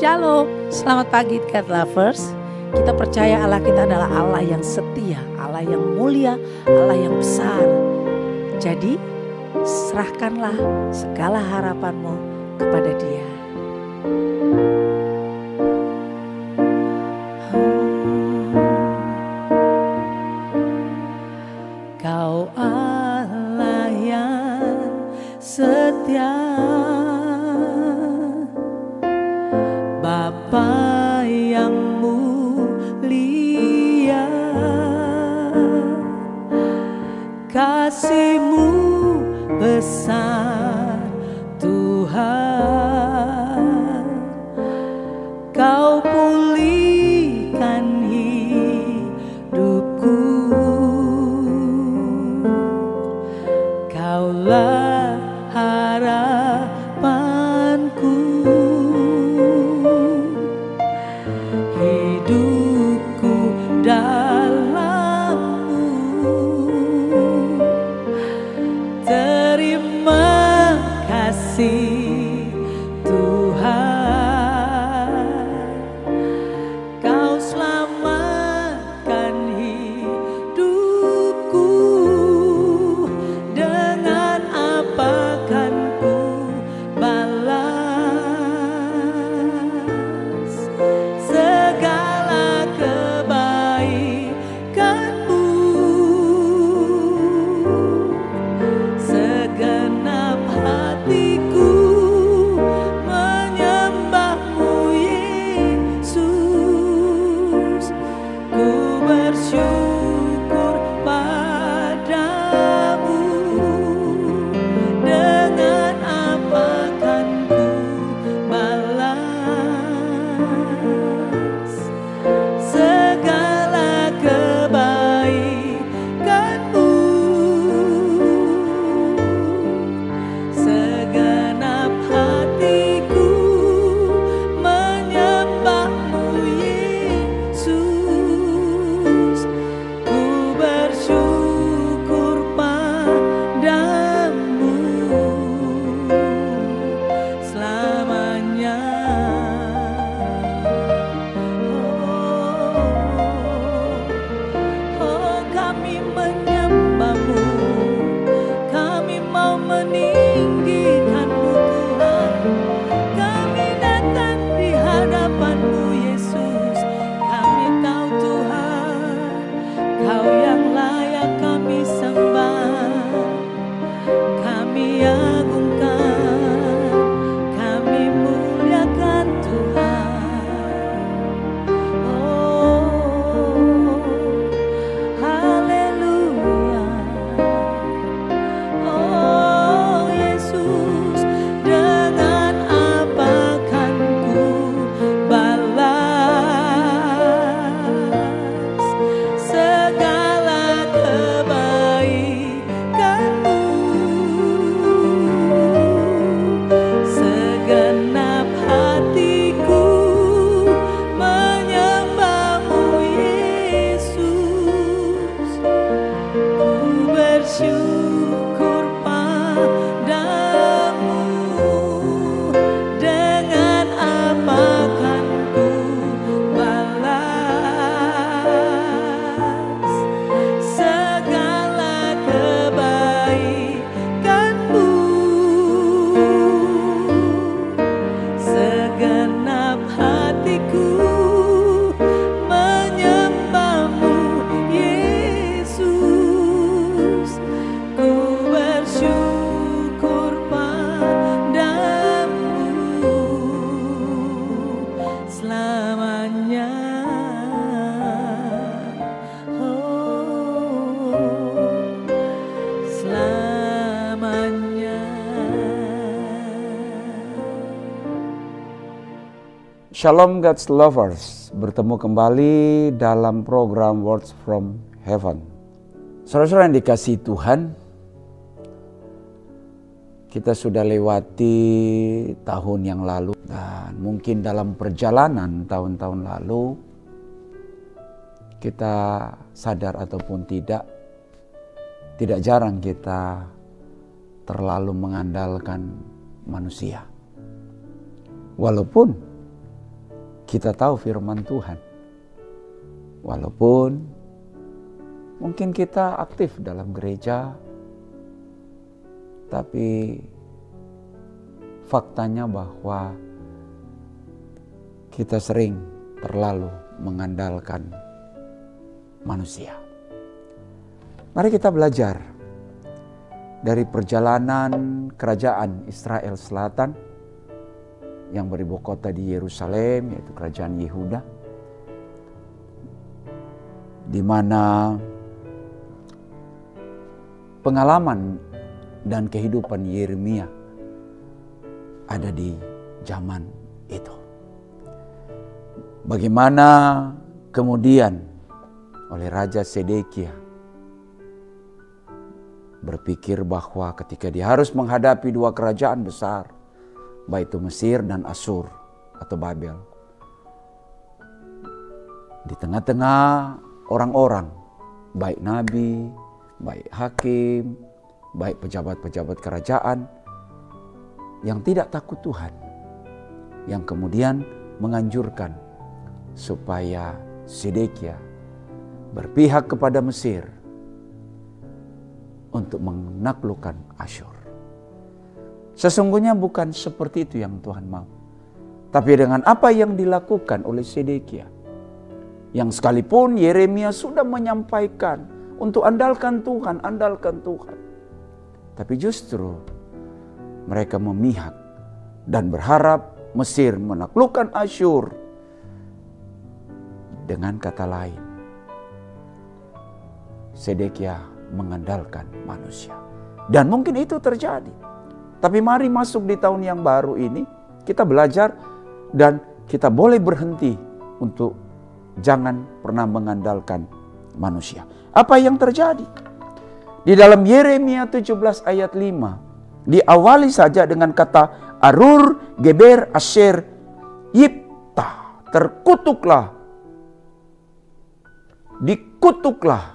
Shalom, selamat pagi God Lovers. Kita percaya Allah kita adalah Allah yang setia, Allah yang mulia, Allah yang besar. Jadi serahkanlah segala harapanmu kepada Dia. Kau Allah yang setia, Bapa yang mulia, kasih-Mu besar Tuhan. Shalom God's Lovers, bertemu kembali dalam program Words from Heaven. Saudara-saudara yang dikasihi Tuhan, kita sudah lewati tahun yang lalu dan mungkin dalam perjalanan tahun-tahun lalu kita sadar ataupun tidak jarang kita terlalu mengandalkan manusia. Walaupun kita tahu firman Tuhan, walaupun mungkin kita aktif dalam gereja, tapi faktanya bahwa kita sering terlalu mengandalkan manusia. Mari kita belajar dari perjalanan kerajaan Israel Selatan yang beribu kota di Yerusalem, yaitu kerajaan Yehuda, di mana pengalaman dan kehidupan Yeremia ada di zaman itu. Bagaimana kemudian oleh Raja Sedekia berpikir bahwa ketika dia harus menghadapi dua kerajaan besar, baik itu Mesir dan Asyur atau Babel, di tengah-tengah orang-orang, baik nabi, baik hakim, baik pejabat-pejabat kerajaan yang tidak takut Tuhan, yang kemudian menganjurkan supaya Sedekia berpihak kepada Mesir untuk menaklukkan Asyur. Sesungguhnya bukan seperti itu yang Tuhan mau. Tapi dengan apa yang dilakukan oleh Sedekia, yang sekalipun Yeremia sudah menyampaikan untuk andalkan Tuhan, andalkan Tuhan, tapi justru mereka memihak dan berharap Mesir menaklukkan Asyur. Dengan kata lain, Sedekia mengandalkan manusia. Dan mungkin itu terjadi. Tapi mari masuk di tahun yang baru ini, kita belajar dan kita boleh berhenti untuk jangan pernah mengandalkan manusia. Apa yang terjadi? Di dalam Yeremia 17 ayat 5, diawali saja dengan kata Arur, Geber, Asher, Yipta, terkutuklah, dikutuklah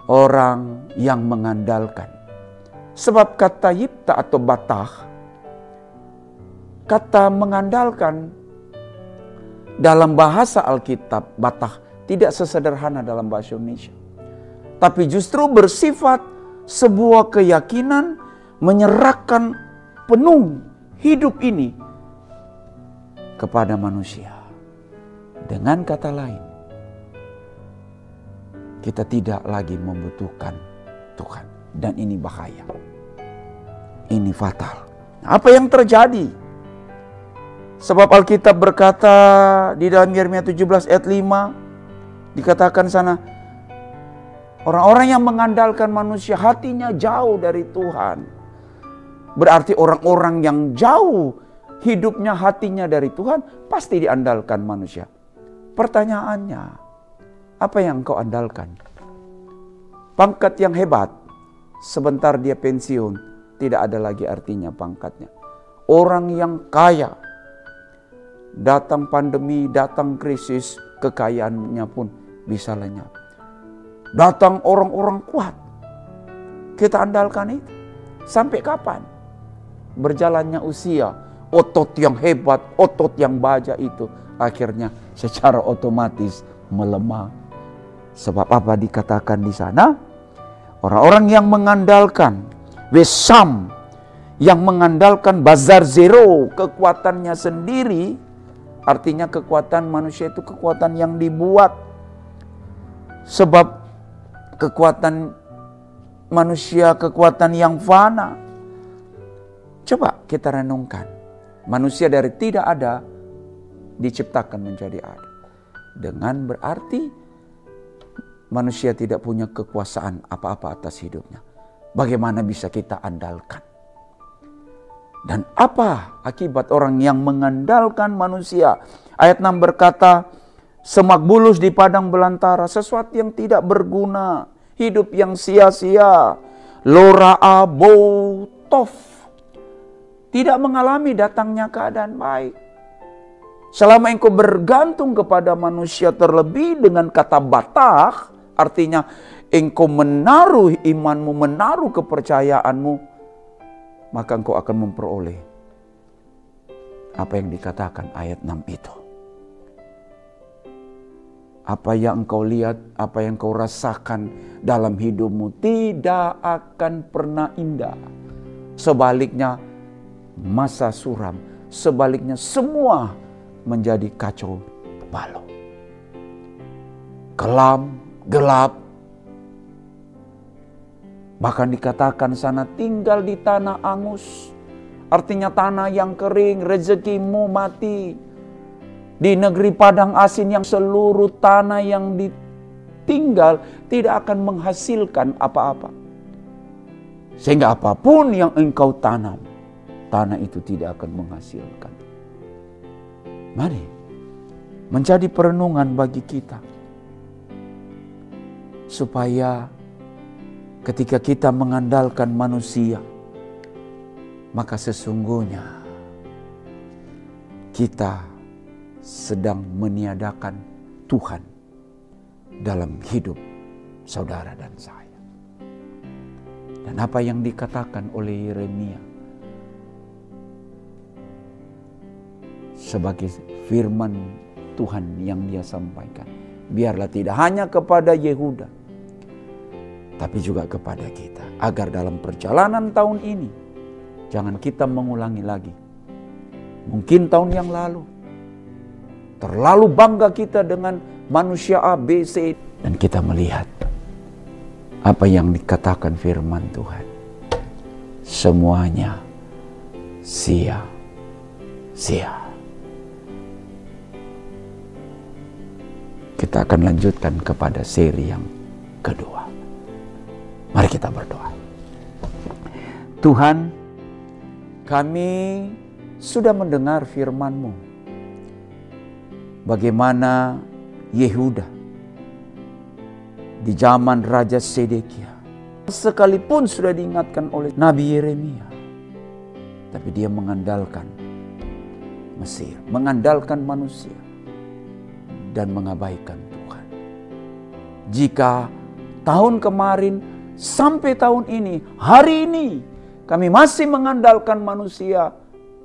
orang yang mengandalkan. Sebab kata Yipta atau Batah, kata mengandalkan dalam bahasa Alkitab, Batah tidak sesederhana dalam bahasa Indonesia. Tapi justru bersifat sebuah keyakinan menyerahkan penuh hidup ini kepada manusia. Dengan kata lain, kita tidak lagi membutuhkan Tuhan. Dan ini bahaya. Ini fatal. Apa yang terjadi? Sebab Alkitab berkata di dalam Yeremia 17 ayat 5, dikatakan sana, orang-orang yang mengandalkan manusia hatinya jauh dari Tuhan. Berarti orang-orang yang jauh hidupnya hatinya dari Tuhan pasti diandalkan manusia. Pertanyaannya, apa yang kau andalkan? Pangkat yang hebat, sebentar dia pensiun, tidak ada lagi artinya pangkatnya. Orang yang kaya, datang pandemi, datang krisis, kekayaannya pun bisa lenyap. Datang orang-orang kuat, kita andalkan itu. Sampai kapan? Berjalannya usia, otot yang hebat, otot yang baja itu akhirnya secara otomatis melemah. Sebab apa dikatakan di sana? Orang-orang yang mengandalkan Wesam, yang mengandalkan Bazar Zero, kekuatannya sendiri, artinya kekuatan manusia itu kekuatan yang dibuat. Sebab kekuatan manusia, kekuatan yang fana. Coba kita renungkan, manusia dari tidak ada diciptakan menjadi ada. Dengan berarti manusia tidak punya kekuasaan apa-apa atas hidupnya. Bagaimana bisa kita andalkan? Dan apa akibat orang yang mengandalkan manusia? Ayat 6 berkata, semak bulus di padang belantara, sesuatu yang tidak berguna, hidup yang sia-sia. Lora'a botof, tidak mengalami datangnya keadaan baik. Selama engkau bergantung kepada manusia, terlebih dengan kata batah, artinya engkau menaruh imanmu, menaruh kepercayaanmu, maka engkau akan memperoleh apa yang dikatakan ayat 6 itu. Apa yang engkau lihat, apa yang engkau rasakan dalam hidupmu tidak akan pernah indah. Sebaliknya masa suram, sebaliknya semua menjadi kacau balau. Kelam, gelap. Bahkan dikatakan sana tinggal di tanah angus. Artinya tanah yang kering, rezekimu mati. Di negeri padang asin yang seluruh tanah yang ditinggal tidak akan menghasilkan apa-apa. Sehingga apapun yang engkau tanam, tanah itu tidak akan menghasilkan. Mari menjadi perenungan bagi kita. Supaya ketika kita mengandalkan manusia, maka sesungguhnya kita sedang meniadakan Tuhan dalam hidup saudara dan saya. Dan apa yang dikatakan oleh Yeremia sebagai firman Tuhan yang dia sampaikan, biarlah tidak hanya kepada Yehuda, tapi juga kepada kita, agar dalam perjalanan tahun ini jangan kita mengulangi lagi mungkin tahun yang lalu. Terlalu bangga kita dengan manusia A, B, C. Dan kita melihat apa yang dikatakan firman Tuhan. Semuanya sia-sia. Kita akan lanjutkan kepada seri yang kedua. Mari kita berdoa. Tuhan, kami sudah mendengar firman-Mu. Bagaimana Yehuda di zaman Raja Sedekia, sekalipun sudah diingatkan oleh Nabi Yeremia, tapi dia mengandalkan Mesir, mengandalkan manusia, dan mengabaikan Tuhan. Jika tahun kemarin sampai tahun ini, hari ini kami masih mengandalkan manusia,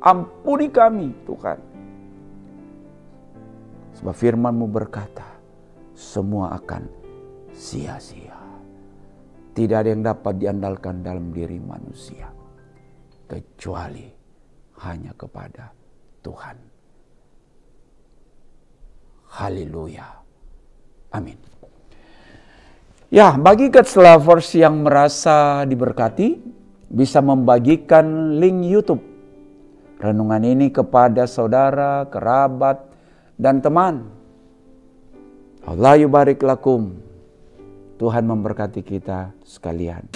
ampuni kami Tuhan. Sebab firman-Mu berkata, semua akan sia-sia. Tidak ada yang dapat diandalkan dalam diri manusia, kecuali hanya kepada Tuhan. Haleluya. Amin. Ya, bagi God's lovers yang merasa diberkati, bisa membagikan link YouTube renungan ini kepada saudara, kerabat, dan teman. Allah yubarik lakum. Tuhan memberkati kita sekalian.